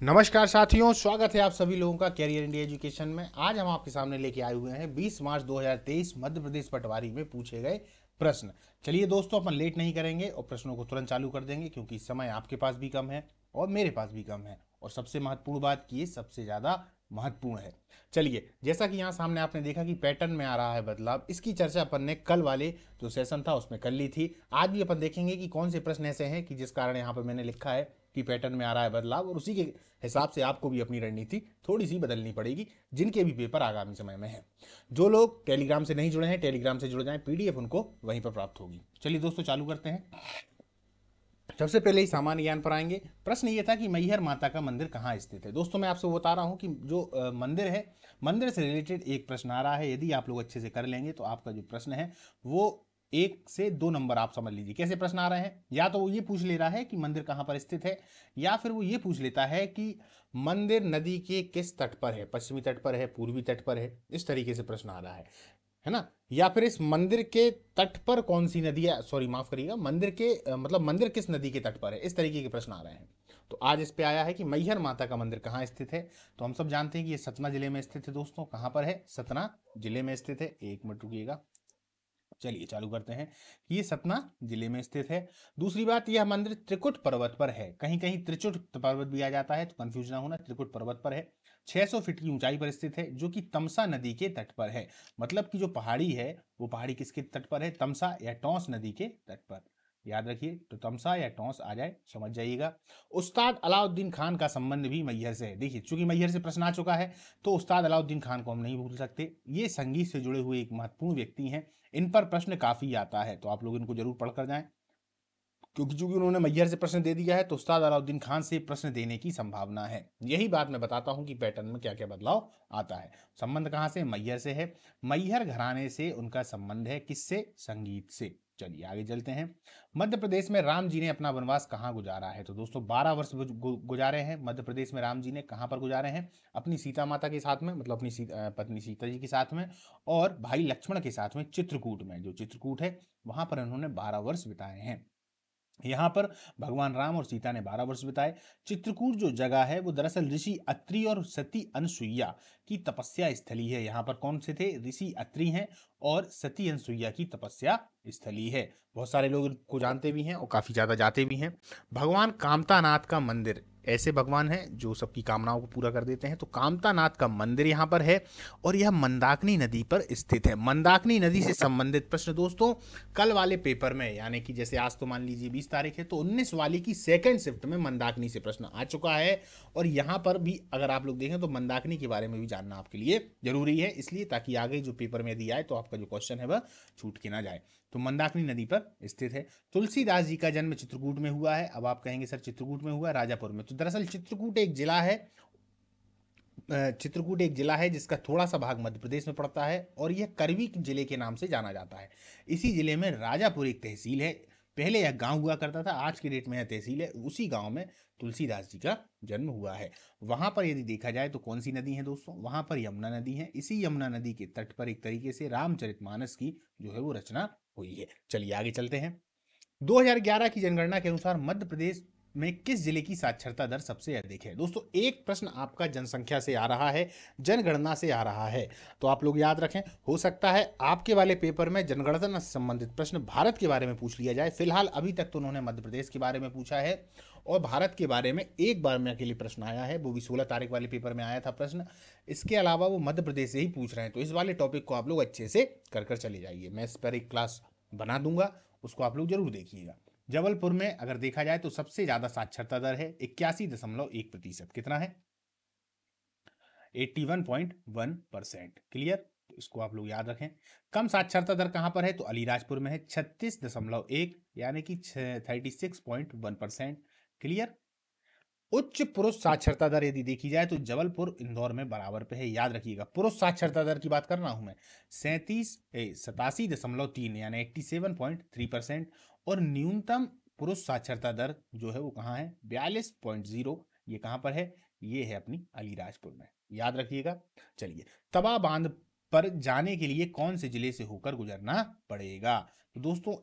नमस्कार साथियों, स्वागत है आप सभी लोगों का कैरियर इंडिया एजुकेशन में। आज हम आपके सामने लेके आए हुए हैं 20 मार्च 2023 मध्य प्रदेश पटवारी में पूछे गए प्रश्न। चलिए दोस्तों, अपन लेट नहीं करेंगे और प्रश्नों को तुरंत चालू कर देंगे, क्योंकि समय आपके पास भी कम है और मेरे पास भी कम है। और सबसे महत्वपूर्ण बात कि ये सबसे ज़्यादा महत्वपूर्ण है। चलिए, जैसा कि यहाँ सामने आपने देखा कि पैटर्न में आ रहा है बदलाव, इसकी चर्चा अपन ने कल वाले जो सेशन था उसमें कर ली थी। आज भी अपन देखेंगे कि कौन से प्रश्न ऐसे हैं कि जिस कारण यहाँ पर मैंने लिखा है कि पैटर्न में आ रहा है बदलाव, और उसी के हिसाब से आपको भी अपनी रणनीति थोड़ी सी बदलनी पड़ेगी, जिनके भी पेपर आगामी समय में हैं। जो लोग टेलीग्राम से नहीं जुड़े हैं, टेलीग्राम से जुड़ जाएं, पीडीएफ उनको वहीं पर प्राप्त होगी। चलिए दोस्तों, चालू करते हैं। सबसे पहले ही सामान्य ज्ञान पर आएंगे। प्रश्न ये था कि मैहर माता का मंदिर कहाँ स्थित है। दोस्तों, मैं आपसे बता रहा हूँ कि जो मंदिर है, मंदिर से रिलेटेड एक प्रश्न आ रहा है। यदि आप लोग अच्छे से कर लेंगे तो आपका जो प्रश्न है वो 1 से 2 नंबर आप समझ लीजिए। कैसे प्रश्न आ रहे हैं, या तो वो ये पूछ ले रहा है कि मंदिर कहाँ पर स्थित है, या फिर वो ये पूछ लेता है कि मंदिर नदी के किस तट पर है, पश्चिमी तट पर है, पूर्वी तट पर है। इस तरीके से प्रश्न आ रहा है ना। या फिर इस मंदिर के तट पर कौन सी नदी है, सॉरी माफ करिएगा, मंदिर के मतलब मंदिर किस नदी के तट पर है। इस तरीके के प्रश्न आ रहे हैं। तो आज इस पे आया है कि मैहर माता का मंदिर कहाँ स्थित है। तो हम सब जानते हैं कि ये सतना जिले में स्थित है। दोस्तों, कहाँ पर है? सतना जिले में स्थित है। 1 मिनट रुकिएगा। चलिए चालू करते हैं कि ये सतना जिले में स्थित है। दूसरी बात, यह मंदिर त्रिकुट पर्वत पर है। कहीं कहीं त्रिचुट पर्वत भी आ जाता है, तो कंफ्यूज ना होना, त्रिकुट पर्वत पर है। 600 फीट की ऊंचाई पर स्थित है, जो कि तमसा नदी के तट पर है। मतलब कि जो पहाड़ी है वो पहाड़ी किसके तट पर है? तमसा या टॉस नदी के तट पर। याद रखिए, तो तमसा या टॉस आ जाए समझ जाइएगा। उस्ताद अलाउद्दीन खान का संबंध भी मैहर से है। देखिए, चूंकि मैहर से प्रश्न आ चुका है तो उस्ताद अलाउद्दीन खान को हम नहीं भूल सकते। ये संगीत से जुड़े हुए एक महत्वपूर्ण व्यक्ति हैं। इन पर प्रश्न काफी आता है, तो आप लोग इनको जरूर पढ़कर जाएं, क्योंकि चूंकि उन्होंने मैहर से प्रश्न दे दिया है तो उस्ताद अलाउद्दीन खान से प्रश्न देने की संभावना है। यही बात मैं बताता हूं कि पैटर्न में क्या क्या बदलाव आता है। संबंध कहां से? मैहर से है। मैहर घराने से उनका संबंध है। किससे? संगीत से। चलिए आगे चलते हैं। मध्य प्रदेश में राम जी ने अपना वनवास कहाँ गुजारा है। तो दोस्तों, 12 वर्ष गुजारे हैं मध्य प्रदेश में राम जी ने। कहाँ पर गुजारे हैं? अपनी सीता माता के साथ में, मतलब अपनी पत्नी सीता जी के साथ में, और भाई लक्ष्मण के साथ में, चित्रकूट में। जो चित्रकूट है वहां पर उन्होंने 12 वर्ष बिताए हैं। यहाँ पर भगवान राम और सीता ने 12 वर्ष बिताए। चित्रकूट जो जगह है वो दरअसल ऋषि अत्रि और सती अनसुईया की तपस्या स्थली है। यहाँ पर कौन से थे? ऋषि अत्रि हैं और सती अनसुईया की तपस्या स्थली है। बहुत सारे लोग इनको जानते भी हैं और काफी ज्यादा जाते भी हैं। भगवान कामतानाथ का मंदिर, ऐसे भगवान हैं जो सबकी कामनाओं को पूरा कर देते हैं। तो कामतानाथ का मंदिर यहाँ पर है, और यह मंदाकिनी नदी पर स्थित है। मंदाकिनी नदी से संबंधित प्रश्न दोस्तों कल वाले पेपर में, यानी कि जैसे आज तो मान लीजिए 20 तारीख है, तो 19 वाले की सेकंड शिफ्ट में मंदाकिनी से प्रश्न आ चुका है। और यहाँ पर भी अगर आप लोग देखें तो मंदाकिनी के बारे में भी जानना आपके लिए जरूरी है, इसलिए ताकि आगे जो पेपर में यदि आए तो आपका जो क्वेश्चन है वह छूट के ना जाए। तो मंदाकिनी नदी पर स्थित है। तुलसीदास जी का जन्म चित्रकूट में हुआ है। अब आप कहेंगे सर चित्रकूट में हुआ है, राजापुर में? तो दरअसल चित्रकूट एक जिला है। चित्रकूट एक जिला है जिसका थोड़ा सा भाग मध्य प्रदेश में पड़ता है, और यह करवी जिले के नाम से जाना जाता है। इसी जिले में राजापुर एक तहसील है। पहले यह गांव हुआ करता था, आज की डेट में यह तहसील है। उसी गांव में तुलसीदास जी का जन्म हुआ है। वहां पर यदि देखा जाए तो कौन सी नदी है दोस्तों? वहां पर यमुना नदी है। इसी यमुना नदी के तट पर एक तरीके से रामचरितमानस की जो है वो रचना हुई है। चलिए आगे चलते हैं। 2011 की जनगणना के अनुसार मध्य प्रदेश में किस जिले की साक्षरता दर सबसे अधिक है? दोस्तों, एक प्रश्न आपका जनसंख्या से आ रहा है, जनगणना से आ रहा है। तो आप लोग याद रखें, हो सकता है आपके वाले पेपर में जनगणना से संबंधित प्रश्न भारत के बारे में पूछ लिया जाए। फिलहाल अभी तक तो उन्होंने मध्य प्रदेश के बारे में पूछा है, और भारत के बारे में एक बार में अकेले प्रश्न आया है, वो भी 16 तारीख वाले पेपर में आया था प्रश्न। इसके अलावा वो मध्य प्रदेश से ही पूछ रहे हैं। तो इस वाले टॉपिक को आप लोग अच्छे से कर कर चले जाइए। मैं इस पर एक क्लास बना दूंगा, उसको आप लोग जरूर देखिएगा। जबलपुर में अगर देखा जाए तो सबसे ज्यादा साक्षरता दर है 81.1%। कितना है? 81.1%। क्लियर? तो इसको आप लोग याद रखें। कम साक्षरता दर कहां पर है? तो अलीराजपुर में है, 36.1, यानी कि 36.1%। क्लियर? उच्च पुरुष साक्षरता दर यदि देखी जाए तो जबलपुर इंदौर में बराबर पे है। याद रखिएगा, पुरुष साक्षरता दर की बात कर रहा हूं मैं। 87.3 यानी 87.3%। और न्यूनतम पुरुष साक्षरता दर जो है वो कहाँ है? 42.0। ये कहाँ पर है? ये है अपनी अलीराजपुर में। याद रखिएगा। चलिए, तवा बांध पर जाने के लिए कौन से जिले से होकर गुजरना पड़ेगा? तो दोस्तों,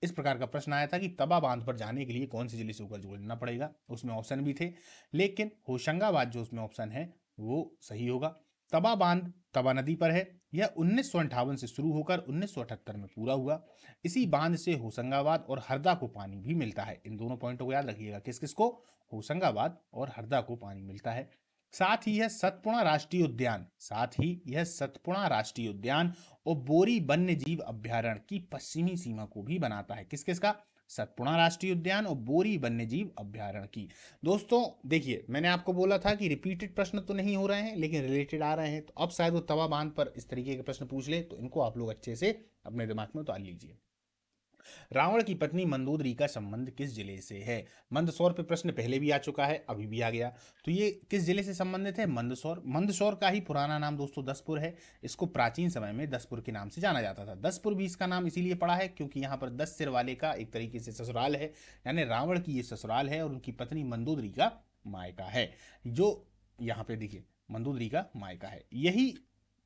इस प्रकार का प्रश्न आया था कि तवा बांध पर जाने के लिए कौन से जिले से होकर गुजरना पड़ेगा। उसमें ऑप्शन भी थे, लेकिन होशंगाबाद जो उसमें ऑप्शन है वो सही होगा। तवा बांध तवा नदी पर है। यह 1958 से शुरू होकर 1978 में पूरा हुआ। इसी बांध से होशंगाबाद और हरदा को पानी भी मिलता है। इन दोनों पॉइंटों को याद रखिएगा, किस किस को, होशंगाबाद और हरदा को पानी मिलता है। साथ ही यह सतपुड़ा राष्ट्रीय उद्यान, साथ ही यह सतपुड़ा राष्ट्रीय उद्यान और बोरी वन्य जीव अभ्यारण्य की पश्चिमी सीमा को भी बनाता है। किस किस का, सतपुड़ा राष्ट्रीय उद्यान और बोरी वन्य जीव अभ्यारण्य की। दोस्तों देखिए, मैंने आपको बोला था कि रिपीटेड प्रश्न तो नहीं हो रहे हैं लेकिन रिलेटेड आ रहे हैं, तो अब शायद वो तवा बांध पर इस तरीके के प्रश्न पूछ ले, तो इनको आप लोग अच्छे से अपने दिमाग में उतार लीजिए। रावण की पत्नी मंदोदरी का संबंध किस जिले से है? मंदसौर पे प्रश्न पहले भी आ चुका है, अभी भी आ गया। तो ये किस जिले से संबंधित है? मंदसौर। मंदसौर का ही पुराना नाम दोस्तों दसपुर है। इसको प्राचीन समय में दसपुर के नाम से जाना जाता था। दसपुर भी इसका नाम इसीलिए पड़ा है क्योंकि यहाँ पर 10 सिर वाले का एक तरीके से ससुराल है, यानी रावण की ये ससुराल है और उनकी पत्नी मंदोदरी का मायका है। जो यहाँ पे देखिए मंदोदरी का मायका है। यही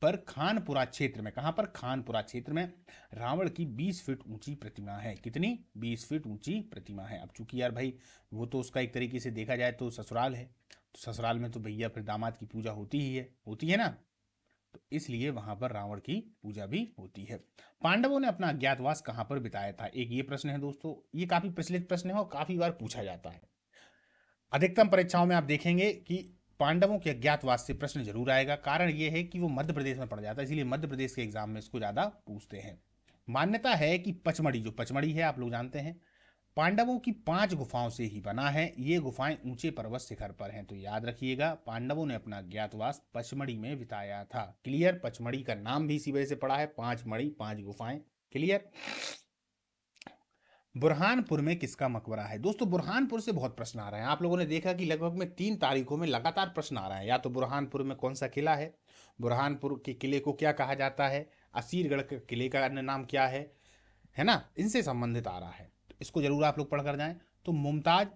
पर खानपुरा क्षेत्र में, कहां पर, खानपुरा क्षेत्र में रावण की 20 फीट ऊंची प्रतिमा है। कितनी? 20 फीट ऊंची प्रतिमा है। अब चूंकि यार भाई वो तो उसका एक तरीके से देखा जाए तो ससुराल है, तो ससुराल में तो भैया फिर दामाद की पूजा होती है ना, तो इसलिए वहां पर रावण की पूजा भी होती है। पांडवों ने अपना अज्ञातवास कहां पर बिताया था? एक ये प्रश्न है दोस्तों, ये काफी प्रचलित प्रश्न है और काफी बार पूछा जाता है। अधिकतम परीक्षाओं में आप देखेंगे कि पांडवों के अज्ञातवास से प्रश्न जरूर आएगा। कारण यह है कि वो मध्य प्रदेश में पड़ जाता है, इसीलिए मध्य प्रदेश के एग्जाम में इसको ज्यादा पूछते हैं। मान्यता है कि पचमढ़ी, जो पचमढ़ी है आप लोग जानते हैं, पांडवों की 5 गुफाओं से ही बना है। ये गुफाएं ऊंचे पर्वत शिखर पर हैं, तो याद रखिएगा पांडवों ने अपना अज्ञातवास पचमढ़ी में बिताया था। क्लियर? पचमढ़ी का नाम भी इसी वजह से पड़ा है, 5 मढ़ी 5 गुफाएं। क्लियर? बुरहानपुर में किसका मकबरा है? दोस्तों बुरहानपुर से बहुत प्रश्न आ रहे हैं। आप लोगों ने देखा कि लगभग में 3 तारीखों में लगातार प्रश्न आ रहे हैं। या तो बुरहानपुर में कौन सा किला है, बुरहानपुर के किले को क्या कहा जाता है, असीरगढ़ के किले का अन्य नाम क्या है ना, इनसे संबंधित आ रहा है, तो इसको जरूर आप लोग पढ़ कर जाएं। तो मुमताज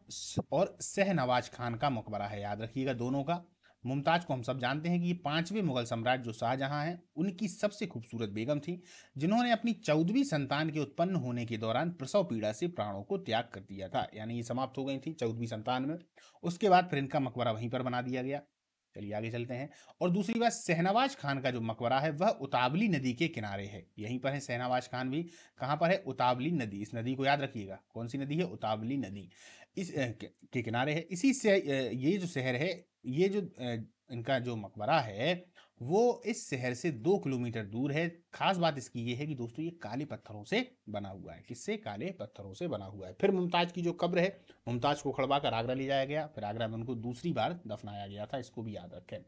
और शहनवाज खान का मकबरा है, याद रखिएगा दोनों का। मुमताज को हम सब जानते हैं कि ये 5वें मुगल सम्राट जो शाहजहां हैं उनकी सबसे खूबसूरत बेगम थी, जिन्होंने अपनी 14वीं संतान के उत्पन्न होने के दौरान प्रसव पीड़ा से प्राणों को त्याग कर दिया था, यानी ये समाप्त हो गई थी 14वीं संतान में। उसके बाद फिर इनका मकबरा वहीं पर बना दिया गया। चलिए आगे चलते हैं। और दूसरी बात, शहनवाज खान का जो मकबरा है वह उतावली नदी के किनारे है। यहीं पर है शहनवाज खान भी। कहां पर है? उतावली नदी। इस नदी को याद रखिएगा, कौन सी नदी है? उतावली नदी। इस के किनारे है। इसी से ये जो शहर है, ये जो इनका जो मकबरा है वो इस शहर से 2 किलोमीटर दूर है। खास बात इसकी ये है कि दोस्तों ये काले पत्थरों से बना हुआ है। किससे? काले पत्थरों से बना हुआ है। फिर मुमताज की जो कब्र है, मुमताज को खड़वा कर आगरा ले जाया गया, फिर आगरा में उनको दूसरी बार दफनाया गया था, इसको भी याद रखें।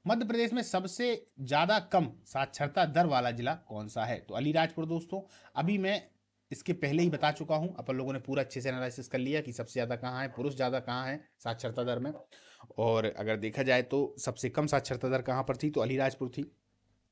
मध्य प्रदेश में सबसे ज्यादा कम साक्षरता दर वाला जिला कौन सा है? तो अलीराजपुर दोस्तों। अभी मैं इसके पहले ही बता चुका हूं, अपन लोगों ने पूरा अच्छे से एनालिसिस कर लिया कि सबसे ज्यादा कहाँ है, पुरुष ज्यादा कहाँ है साक्षरता दर में। और अगर देखा जाए तो सबसे कम साक्षरता दर कहाँ पर थी? तो अलीराजपुर थी।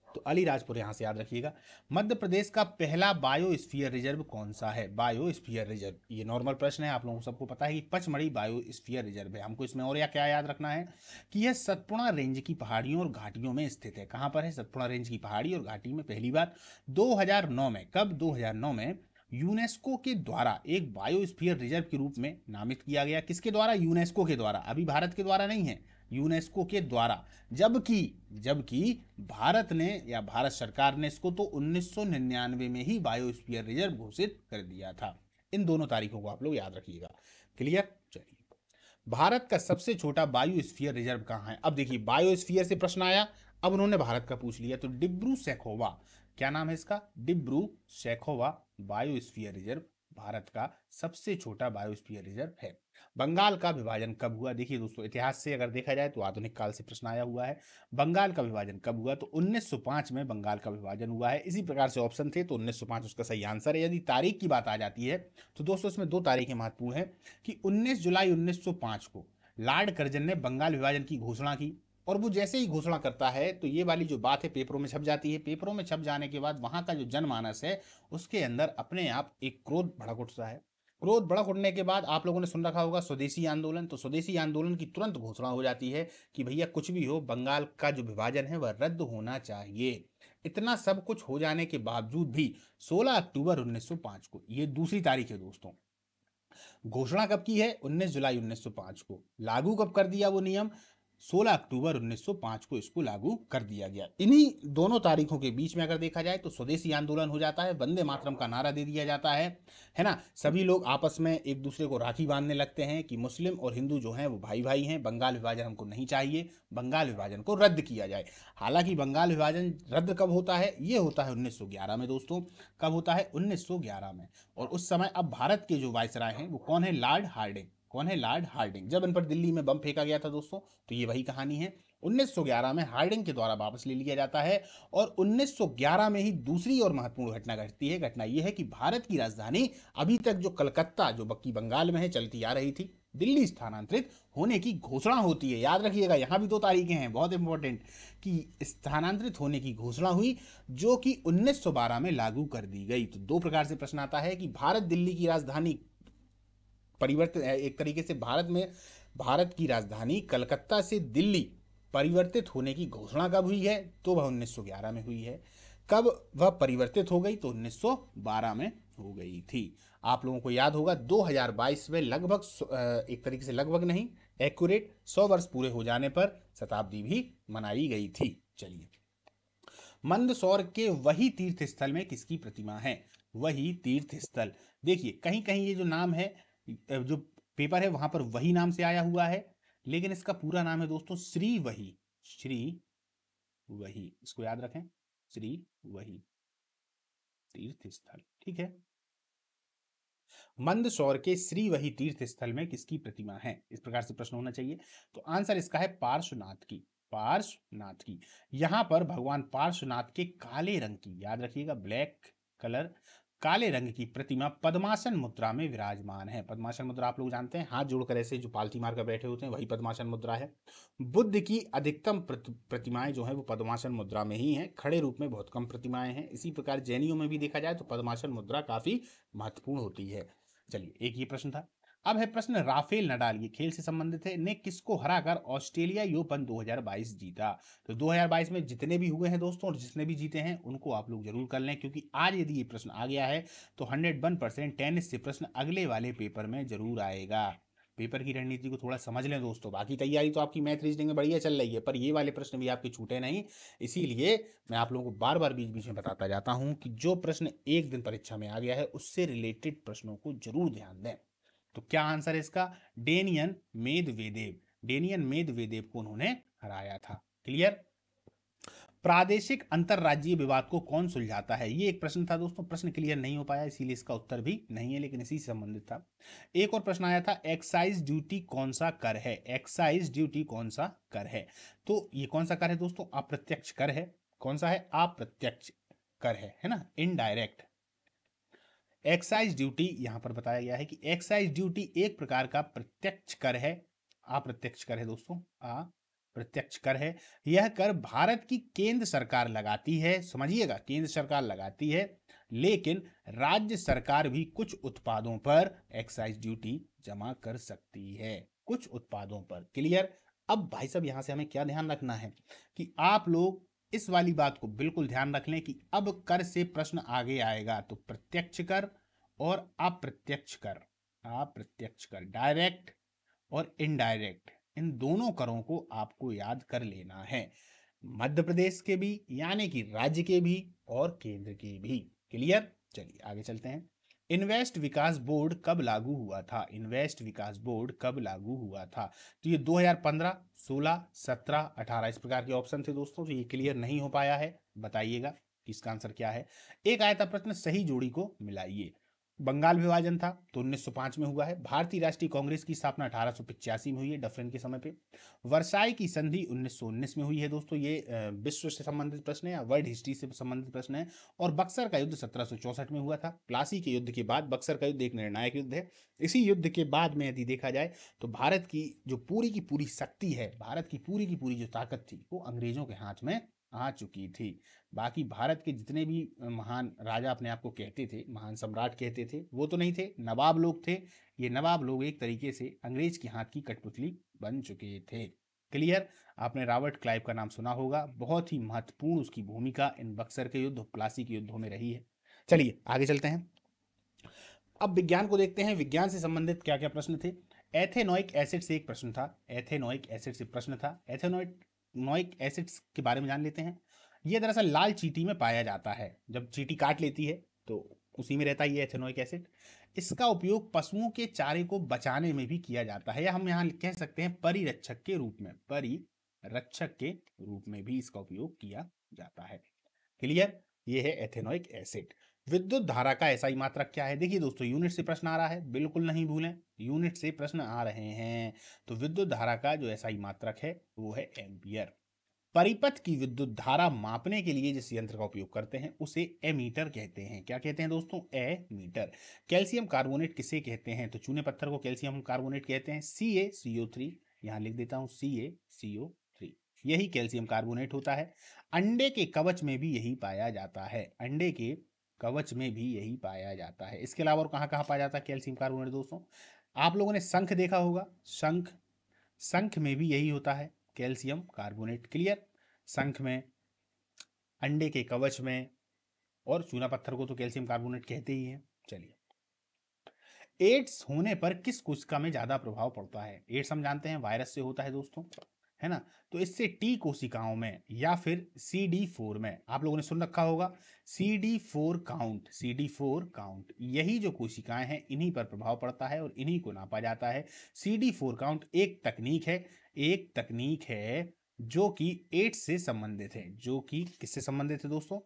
तो अलीराजपुर यहां से याद रखिएगा। मध्य प्रदेश का पहला बायोस्फीयर रिजर्व कौन सा है? बायोस्फीयर रिजर्व, ये नॉर्मल प्रश्न है, आप लोगों को सबको पता है कि पचमढ़ी बायोस्फीयर रिजर्व है। हमको इसमें और या क्या याद रखना है कि यह सतपुड़ा रेंज की पहाड़ियों और घाटियों में स्थित है। कहां पर है? सतपुड़ा रेंज की पहाड़ी और घाटी में। पहली बात, 2009 में, कब? 2009 में यूनेस्को के द्वारा एक बायोस्फीयर रिजर्व के रूप में नामित किया गया। किसके द्वारा? यूनेस्को के द्वारा, अभी भारत के द्वारा नहीं है, यूनेस्को के द्वारा। जबकि जबकि भारत ने या भारत सरकार ने इसको तो 1999 में ही बायोस्फीयर रिजर्व घोषित कर दिया था। इन दोनों तारीखों को आप लोग याद रखिएगा। क्लियर? चलिए, भारत का सबसे छोटा बायोस्फीयर रिजर्व कहाँ है? अब देखिए बायोस्फीयर से प्रश्न आया, अब उन्होंने भारत का पूछ लिया, तो डिब्रू सैखोवा, क्या नाम है इसका? डिब्रू सैखोवा बायोस्फीयर रिजर्व भारत का सबसे छोटा बायोस्फीयर रिजर्व है। बंगाल का विभाजन कब हुआ? देखिए दोस्तों, इतिहास से अगर देखा जाए तो आधुनिक काल से प्रश्न आया हुआ है। बंगाल का विभाजन कब हुआ? तो 1905 में बंगाल का विभाजन हुआ है। इसी प्रकार से ऑप्शन थे, तो 1905 उसका सही आंसर है। यदि तारीख की बात आ जाती है तो दोस्तों इसमें 2 तारीखें महत्वपूर्ण है कि 19 जुलाई 1905 को लॉर्ड कर्जन ने बंगाल विभाजन की घोषणा की। और वो जैसे ही घोषणा करता है तो ये वाली जो बात है पेपरों में छप जाती है। पेपरों में छप जाने के बाद वहां का जो जनमानस है उसके अंदर अपने आप एक क्रोध भड़क उठता है। क्रोध भड़क उठने के बाद आप लोगों ने सुन रखा होगा स्वदेशी आंदोलन, तो स्वदेशी आंदोलन की तुरंत घोषणा हो जाती है कि भैया कुछ भी हो बंगाल का जो विभाजन है वह रद्द होना चाहिए। इतना सब कुछ हो जाने के बावजूद भी 16 अक्टूबर 1905 को, ये दूसरी तारीख है दोस्तों, घोषणा कब की है? 19 जुलाई 1905 को। लागू कब कर दिया वो नियम? 16 अक्टूबर 1905 को इसको लागू कर दिया गया। इन्हीं दोनों तारीखों के बीच में अगर देखा जाए तो स्वदेशी आंदोलन हो जाता है, वंदे मातरम का नारा दे दिया जाता है ना। सभी लोग आपस में एक दूसरे को राखी बांधने लगते हैं कि मुस्लिम और हिंदू जो हैं वो भाई भाई हैं, बंगाल विभाजन हमको नहीं चाहिए, बंगाल विभाजन को रद्द किया जाए। हालांकि बंगाल विभाजन रद्द कब होता है? ये होता है 1911 में दोस्तों। कब होता है? 1911 में। और उस समय अब भारत के जो वायसराय हैं वो कौन है? Lord Hardinge. कौन है? Lord Hardinge. जब इन पर दिल्ली में बम फेंका गया था दोस्तों, तो ये वही कहानी है। 1911 में हार्डिंग के द्वारा वापस ले लिया जाता है। और 1911 में ही दूसरी और महत्वपूर्ण घटना घटती है। घटना यह है कि भारत की राजधानी अभी तक जो कलकत्ता, जो बक्की बंगाल में है, चलती आ रही थी, दिल्ली स्थानांतरित होने की घोषणा होती है। याद रखिएगा, यहां भी दो तारीखें हैं बहुत इंपॉर्टेंट, कि स्थानांतरित होने की घोषणा हुई, जो कि 1912 में लागू कर दी गई। तो दो प्रकार से प्रश्न आता है कि भारत दिल्ली की राजधानी परिवर्तित, एक तरीके से भारत की राजधानी कलकत्ता से दिल्ली परिवर्तित होने की घोषणा कब हुई है? तो वह 1911 में हुई है। कब वह परिवर्तित हो गई? तो 1912 में हो गई थी। आप लोगों को याद होगा 2022 में लगभग एक तरीके से लगभग नहीं, एक्यूरेट 100 वर्ष पूरे हो जाने पर शताब्दी भी मनाई गई थी। चलिए, मंदसौर के वही तीर्थ स्थल में किसकी प्रतिमा है? वही तीर्थ स्थल, देखिए कहीं कहीं ये जो नाम है, जो पेपर है वहां पर वही नाम से आया हुआ है, लेकिन इसका पूरा नाम है दोस्तों श्री वही। श्री वही, इसको याद रखें, श्री वही तीर्थ स्थल। ठीक है, मंदसौर के श्री वही तीर्थ स्थल में किसकी प्रतिमा है? इस प्रकार से प्रश्न होना चाहिए। तो आंसर इसका है पार्श्वनाथ की। पार्श्वनाथ की। यहां पर भगवान पार्श्वनाथ के काले रंग की, याद रखिएगा, ब्लैक कलर, काले रंग की प्रतिमा पद्मासन मुद्रा में विराजमान है। पद्मासन मुद्रा आप लोग जानते हैं, हाथ जोड़कर ऐसे जो पालथी मारकर बैठे होते हैं, वही पद्मासन मुद्रा है। बुद्ध की अधिकतम प्रतिमाएं जो है वो पद्मासन मुद्रा में ही हैं, खड़े रूप में बहुत कम प्रतिमाएं हैं। इसी प्रकार जैनियों में भी देखा जाए तो पद्मासन मुद्रा काफी महत्वपूर्ण होती है। चलिए, एक ये प्रश्न था। अब है प्रश्न राफेल नडाल, ये खेल से संबंधित है, ने किसको हराकर ऑस्ट्रेलियाई ओपन 2022 जीता? तो 2022 में जितने भी हुए हैं दोस्तों, और जितने भी जीते हैं उनको आप लोग जरूर कर लें, क्योंकि आज यदि ये प्रश्न आ गया है तो 101% टेनिस से प्रश्न अगले वाले पेपर में जरूर आएगा। पेपर की रणनीति को थोड़ा समझ लें दोस्तों। बाकी तैयारी तो आपकी मैथ रीजनिंग में बढ़िया चल रही है, पर ये वाले प्रश्न भी आपके छूटे नहीं। इसीलिए मैं आप लोगों को बार बार बीच बीच में बताता जाता हूं कि जो प्रश्न एक दिन परीक्षा में आ गया है उससे रिलेटेड प्रश्नों को जरूर ध्यान दें। तो क्या आंसर है इसका? डेनियन मेदवेदेव। डेनियन मेदवेदेव को उन्होंने हराया था। क्लियर? प्रादेशिक अंतरराज्यीय विवाद को कौन सुलझाता है? ये एक प्रश्न था दोस्तों, प्रश्न क्लियर नहीं हो पाया, इसीलिए इसका उत्तर भी नहीं है, लेकिन इसी से संबंधित था। एक और प्रश्न आया था, एक्साइज ड्यूटी कौन सा कर है? एक्साइज ड्यूटी कौन सा कर है? तो ये कौन सा कर है दोस्तों? अप्रत्यक्ष कर है। कौन सा है? अप्रत्यक्ष कर है ना, इनडायरेक्ट। एक्साइज ड्यूटी यहां पर बताया गया है कि एक्साइज ड्यूटी एक प्रकार का प्रत्यक्ष कर है, अप्रत्यक्ष कर है दोस्तों, अप्रत्यक्ष कर है। यह कर भारत की केंद्र सरकार लगाती है, समझिएगा, केंद्र सरकार लगाती है, लेकिन राज्य सरकार भी कुछ उत्पादों पर एक्साइज ड्यूटी जमा कर सकती है, कुछ उत्पादों पर। क्लियर? अब भाई साहब यहां से हमें क्या ध्यान रखना है कि आप लोग इस वाली बात को बिल्कुल ध्यान रख लें कि अब कर से प्रश्न आगे आएगा तो प्रत्यक्ष कर और अप्रत्यक्ष कर, अप्रत्यक्ष कर, डायरेक्ट और इनडायरेक्ट, इन दोनों करों को आपको याद कर लेना है, मध्य प्रदेश के भी यानी कि राज्य के भी और केंद्र के भी। क्लियर? चलिए आगे चलते हैं। इन्वेस्ट विकास बोर्ड कब लागू हुआ था? इन्वेस्ट विकास बोर्ड कब लागू हुआ था? तो ये 2015, 16, 17, 18 इस प्रकार के ऑप्शन थे दोस्तों। तो ये क्लियर नहीं हो पाया है, बताइएगा कि इसका आंसर क्या है। एक आया था प्रश्न, सही जोड़ी को मिलाइए। बंगाल विभाजन था तो 1905 में हुआ है। भारतीय राष्ट्रीय कांग्रेस की स्थापना 1885 में हुई है, डफरिन के समय पे। वर्साई की संधि 1919 में हुई है दोस्तों। ये विश्व से संबंधित प्रश्न है या वर्ल्ड हिस्ट्री से संबंधित प्रश्न है। और बक्सर का युद्ध 1764 में हुआ था। प्लासी के युद्ध के बाद बक्सर का युद्ध एक निर्णायक युद्ध है। इसी युद्ध के बाद में यदि देखा जाए तो भारत की जो पूरी की पूरी शक्ति है, भारत की पूरी जो ताकत थी, वो अंग्रेजों के हाथ में आ चुकी थी। बाकी भारत के जितने भी महान राजा अपने आप को कहते थे, महान सम्राट कहते थे, वो तो नहीं थे, नवाब लोग थे। ये नवाब लोग एक तरीके से अंग्रेज के हाथ की कठपुतली बन चुके थे। क्लियर। आपने रॉबर्ट क्लाइव का नाम सुना होगा, बहुत ही महत्वपूर्ण उसकी भूमिका इन बक्सर के युद्ध, प्लासी के युद्धों में रही है। चलिए आगे चलते हैं। अब विज्ञान को देखते हैं, विज्ञान से संबंधित क्या क्या प्रश्न थे। एथेनोइक एसिड से एक प्रश्न था, एथेनोइक एसिड से प्रश्न था। एथेनोइक एसिड्स के बारे में जान लेते हैं। ये दरअसल लाल चींटी में पाया जाता है, जब चींटी काट लेती है तो उसी में रहता है ये एथेनोइक एसिड। इसका उपयोग पशुओं के चारे को बचाने में भी किया जाता है, या हम यहाँ कह सकते हैं परिरक्षक के रूप में, परिरक्षक के रूप में भी इसका उपयोग किया जाता है। क्लियर, ये है एथेनोइक एसिड। विद्युत धारा का एसआई मात्रक क्या है? देखिए दोस्तों, यूनिट से प्रश्न आ रहा है, बिल्कुल नहीं भूलें, यूनिट से प्रश्न आ रहे हैं। तो विद्युत धारा का जो एसआई मात्रक है वो है एम्पियर। परिपथ की विद्युत धारा मापने के लिए जिस यंत्र का उपयोग करते हैं उसे एमीटर कहते हैं। क्या कहते हैं दोस्तों? एमीटर। कैल्शियम कार्बोनेट किसे कहते हैं? तो चूने पत्थर को कैल्शियम कार्बोनेट कहते हैं। CaCO3, यहां लिख देता हूं CaCO3, यही कैल्शियम कार्बोनेट होता है। अंडे के कवच में भी यही पाया जाता है, अंडे के कवच में भी यही पाया जाता है। इसके अलावा और कहाँ कहाँ पाया जाता है कैल्शियम कार्बोनेट दोस्तों? आप लोगों ने शंख देखा होगा, शंख, शंख में भी यही होता है कैल्शियम कार्बोनेट। क्लियर, शंख में, अंडे के कवच में, और चूना पत्थर को तो कैल्शियम कार्बोनेट कहते ही हैं। चलिए, एड्स होने पर किस कोशिका में ज्यादा प्रभाव पड़ता है? एड्स हम जानते हैं वायरस से होता है दोस्तों, है ना। तो इससे टी कोशिकाओं में या फिर CD4 में, आप लोगों ने सुन रखा होगा CD4 काउंट, CD4 काउंट, यही जो कोशिकाएं हैं इन्हीं पर प्रभाव पड़ता है और इन्हीं को नापा जाता है। CD4 काउंट एक तकनीक है, एक तकनीक है जो कि एड्स से संबंधित है, जो कि किससे संबंधित है दोस्तों?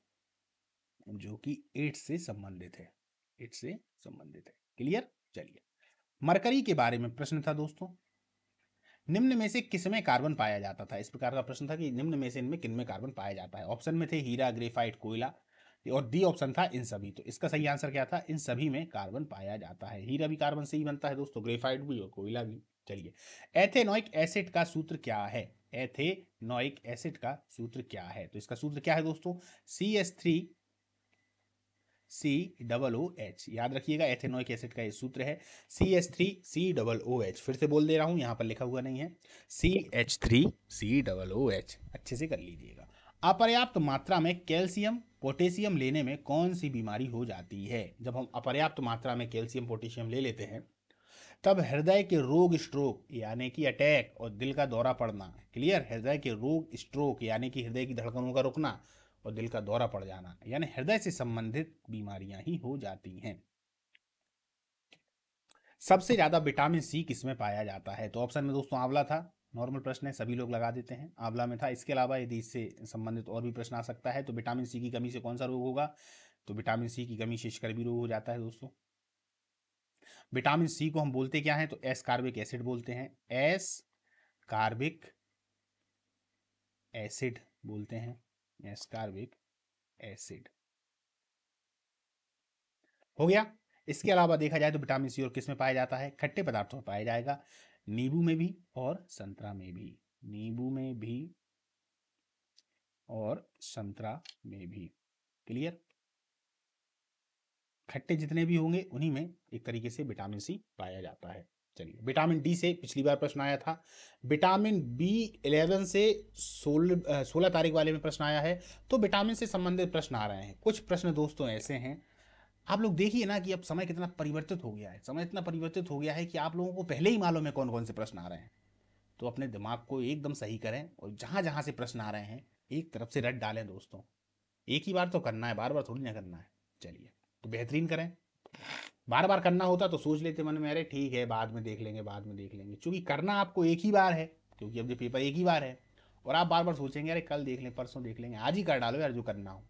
जो कि एड्स से संबंधित है, एड्स से संबंधित है। क्लियर। चलिए, मरकरी के बारे में प्रश्न था दोस्तों, निम्न में से किसमें कार्बन पाया जाता था? इस प्रकार का प्रश्न था कि निम्न में से इनमें किनमें कार्बन पाया जाता है। ऑप्शन में थे हीरा, ग्रेफाइट, कोयला, और डी ऑप्शन था इन सभी। तो इसका सही आंसर क्या था? इन सभी में कार्बन पाया जाता है। हीरा भी कार्बन से ही बनता है दोस्तों, ग्रेफाइट भी और कोयला भी। चलिए, एथेनोइक एसिड का सूत्र क्या है? एथेनोइक एसिड का सूत्र क्या है? तो इसका सूत्र क्या है दोस्तों? CH3COOH, याद रखिएगा, एथेनोइक एसिड का ये सूत्र है CH3COOH। फिर से बोल दे रहा हूं, यहां पर लिखा हुआ नहीं है, CH3COOH, अच्छे से कर लीजिएगा। अपर्याप्त मात्रा में कैल्शियम पोटेशियम लेने में कौन सी बीमारी हो जाती है? जब हम अपर्याप्त मात्रा में कैल्शियम पोटेशियम ले लेते हैं तब हृदय के रोग, स्ट्रोक यानी कि अटैक, और दिल का दौरा पड़ना। क्लियर, हृदय के रोग, स्ट्रोक यानी कि हृदय की धड़कनों का रुकना, और दिल का दौरा पड़ जाना, यानी हृदय से संबंधित बीमारियां ही हो जाती हैं। सबसे ज्यादा विटामिन सी किसमें पाया जाता है? तो ऑप्शन में दोस्तों आंवला था, नॉर्मल प्रश्न है, सभी लोग लगा देते हैं, आंवला में था। इसके अलावा यदि इससे संबंधित और भी प्रश्न आ सकता है, तो विटामिन सी की कमी से कौन सा रोग होगा? तो विटामिन सी की कमी से स्कर्वी रोग हो जाता है दोस्तों। विटामिन सी को हम बोलते क्या है? तो एस कार्बिक एसिड बोलते हैं, एस कार्बिक एसिड बोलते हैं, एस कार्बिक एसिड। हो गया। इसके अलावा देखा जाए तो विटामिन सी और किस में पाया जाता है? खट्टे पदार्थों में पाया जाएगा, नींबू में भी और संतरा में भी, नींबू में भी और संतरा में भी। क्लियर, खट्टे जितने भी होंगे उन्हीं में एक तरीके से विटामिन सी पाया जाता है। चलिए, विटामिन डी से पिछली बार प्रश्न आया था, विटामिन B11 से 16 तारीख वाले में प्रश्न आया है। तो विटामिन से संबंधित प्रश्न आ रहे हैं। कुछ प्रश्न दोस्तों ऐसे हैं, आप लोग देखिए ना कि अब समय कितना परिवर्तित हो गया है, समय इतना परिवर्तित हो गया है कि आप लोगों को पहले ही मालूम है कौन कौन से प्रश्न आ रहे हैं। तो अपने दिमाग को एकदम सही करें और जहां जहां से प्रश्न आ रहे हैं एक तरफ से रट डालें दोस्तों। एक ही बार तो करना है, बार बार थोड़ी ना करना है। चलिए, तो बेहतरीन करें। बार बार करना होता तो सोच लेते मन में, अरे ठीक है बाद में देख लेंगे, बाद में देख लेंगे। चूंकि करना आपको एक ही बार है, क्योंकि अब ये पेपर एक ही बार है, और आप बार बार सोचेंगे अरे कल देख लें, परसों देख लेंगे, आज ही कर डालो यार जो करना हो।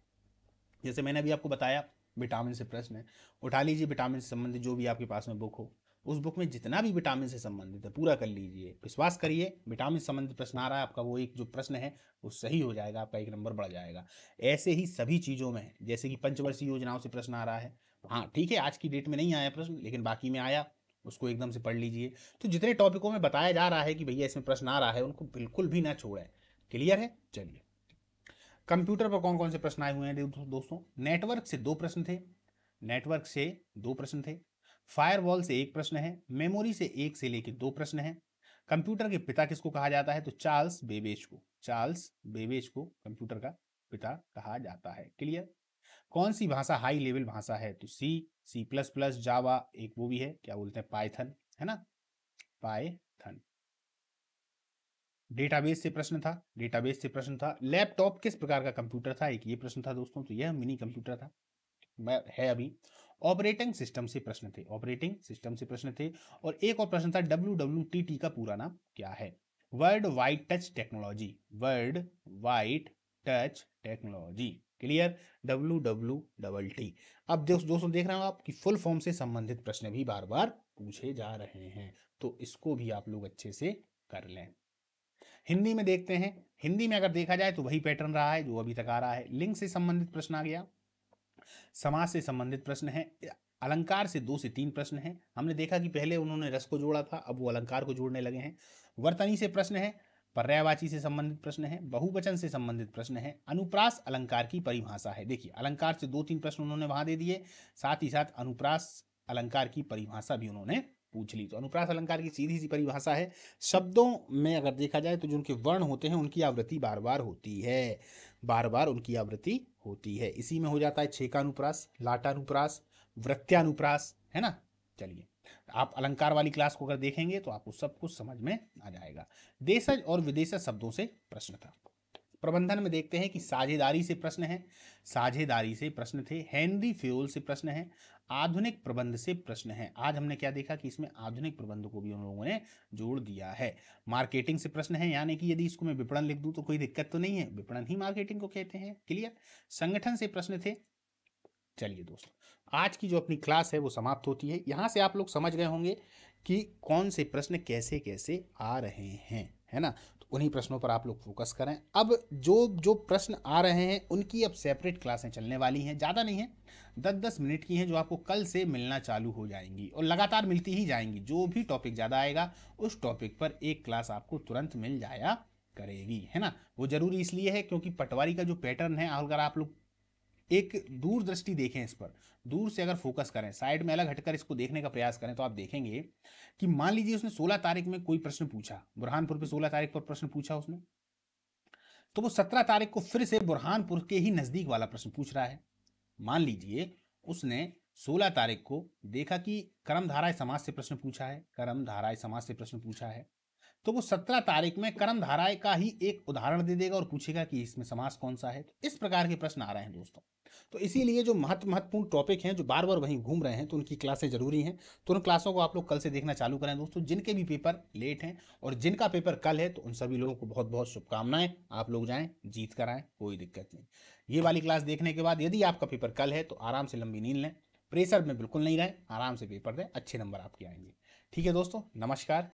जैसे मैंने अभी आपको बताया, विटामिन से प्रश्न है, उठा लीजिए विटामिन से संबंधित जो भी आपके पास में बुक हो, उस बुक में जितना भी विटामिन से संबंधित है पूरा कर लीजिए। विश्वास करिए, विटामिन से संबंधित प्रश्न आ रहा है आपका, वो एक जो प्रश्न है वो सही हो जाएगा, आपका एक नंबर बढ़ जाएगा। ऐसे ही सभी चीज़ों में, जैसे कि पंचवर्षीय योजनाओं से प्रश्न आ रहा है, हाँ ठीक है आज की डेट में नहीं आया प्रश्न, लेकिन बाकी में आया, उसको एकदम से पढ़ लीजिए। तो जितने टॉपिकों में बताया जा रहा है कि भैया इसमें प्रश्न आ रहा है, उनको बिल्कुल भी ना छोड़ें। क्लियर है। चलिए, कंप्यूटर पर कौन कौन से प्रश्न आए हुए हैं दोस्तों? नेटवर्क से 2 प्रश्न थे, नेटवर्क से 2 प्रश्न थे, फायरवॉल से 1 प्रश्न है, मेमोरी से 1 से लेकर 2 प्रश्न है, कंप्यूटर के पिता किसको कहा जाता है? तो चार्ल्स बेबेज को, चार्ल्स बेबेज को कंप्यूटर का पिता कहा जाता है। क्लियर? कौन सी भाषा हाई लेवल भाषा है? तो सी प्लस प्लस, जावा, एक वो भी है, क्या बोलते हैं, पाइथन, है ना, पाइथन। डेटाबेस से प्रश्न था, डेटाबेस से प्रश्न था। लैपटॉप किस प्रकार का कंप्यूटर था? एक ये प्रश्न था दोस्तों, तो यह मिनी कंप्यूटर था, है अभी। ऑपरेटिंग सिस्टम से प्रश्न थे, ऑपरेटिंग सिस्टम से प्रश्न थे। और एक और प्रश्न था, WWTT का पूरा नाम क्या है? World wide touch technology, world wide touch technology. Clear? WWTT। अब दोस्तों देख रहे हो आप कि फुल फॉर्म से संबंधित प्रश्न भी बार बार पूछे जा रहे हैं, तो इसको भी आप लोग अच्छे से कर लें। हिंदी में देखते हैं, हिंदी में अगर देखा जाए तो वही पैटर्न रहा है जो अभी तक आ रहा है। लिंग से संबंधित प्रश्न आ गया, समाज से संबंधित प्रश्न है, अलंकार से 2 से 3 प्रश्न हैं। हमने देखा कि पहले उन्होंने रस को जोड़ा था, अब वो अलंकार को जोड़ने लगे हैं। वर्तनी से प्रश्न है, पर्यायवाची से संबंधित प्रश्न है, बहुवचन से संबंधित प्रश्न है, अनुप्रास अलंकार की परिभाषा है। देखिए अलंकार से 2-3 प्रश्न उन्होंने वहां दे दिए, साथ ही साथ अनुप्रास अलंकार की परिभाषा भी उन्होंने पूछ ली। तो अनुप्रास अलंकार की सीधी सी परिभाषा है, शब्दों में अगर देखा जाए तो जो उनके वर्ण होते हैं उनकी आवृत्ति बार बार होती है, बार बार उनकी आवृत्ति होती है। इसी में हो जाता है छेकानुप्रास, लाटानुप्रास, वृत्त्यानुप्रास, है ना। चलिए आप अलंकार वाली क्लास को अगर देखेंगे तो आपको सब कुछ समझ में आ जाएगा। देशज और विदेशज शब्दों से प्रश्न था। प्रबंधन में देखते हैं कि साझेदारी से प्रश्न है, साझेदारी से प्रश्न थे। हेनरी फ्योल से प्रश्न है, आधुनिक प्रबंध से प्रश्न है। आज हमने क्या देखा कि इसमें आधुनिक प्रबंध को भी उन लोगों ने जोड़ दिया है। मार्केटिंग से प्रश्न है, यानी कि यदि इसको मैं विपणन लिख दूं तो कोई दिक्कत तो नहीं है, विपणन ही मार्केटिंग को कहते हैं। क्लियर? संगठन से प्रश्न थे। चलिए दोस्तों आज की जो अपनी क्लास है वो समाप्त होती है। यहां से आप लोग समझ गए होंगे कि कौन से प्रश्न कैसे कैसे आ रहे हैं, है ना। तो उन्हीं प्रश्नों पर आप लोग फोकस करें। अब जो जो प्रश्न आ रहे हैं उनकी अब सेपरेट क्लासें चलने वाली हैं, ज़्यादा नहीं है, 10-10 मिनट की हैं, जो आपको कल से मिलना चालू हो जाएंगी और लगातार मिलती ही जाएंगी। जो भी टॉपिक ज़्यादा आएगा उस टॉपिक पर एक क्लास आपको तुरंत मिल जाया करेगी, है ना। वो जरूरी इसलिए है क्योंकि पटवारी का जो पैटर्न है, अगर आप लोग एक दूरदृष्टि देखें, इस पर दूर से अगर फोकस करें, साइड में अलग हटकर इसको देखने का प्रयास करें, तो आप देखेंगे कि मान लीजिए उसने 16 तारीख में कोई प्रश्न पूछा, बुरहानपुर पे 16 तारीख पर प्रश्न पूछा उसने, तो वो 17 तारीख को फिर से बुरहानपुर के ही नजदीक वाला प्रश्न पूछ रहा है। मान लीजिए उसने 16 तारीख को देखा कि कर्मधारय समाज से प्रश्न पूछा है, कर्मधारय समाज से प्रश्न पूछा है, तो वो 17 तारीख में कर्मधारय का ही एक उदाहरण दे देगा और पूछेगा कि इसमें समास कौन सा है। तो इस प्रकार के प्रश्न आ रहे हैं दोस्तों। तो इसीलिए जो महत्वपूर्ण टॉपिक हैं जो बार बार वहीं घूम रहे हैं, तो उनकी क्लासें जरूरी हैं। तो उन क्लासों को आप लोग कल से देखना चालू करें दोस्तों। जिनके भी पेपर लेट हैं और जिनका पेपर कल है, तो उन सभी लोगों को बहुत बहुत शुभकामनाएं। आप लोग जाएं, जीत कर आएं, कोई दिक्कत नहीं। ये वाली क्लास देखने के बाद यदि आपका पेपर कल है तो आराम से लंबी नींद लें, प्रेशर में बिल्कुल नहीं रहें, आराम से पेपर दें, अच्छे नंबर आपके आएंगे। ठीक है दोस्तों, नमस्कार।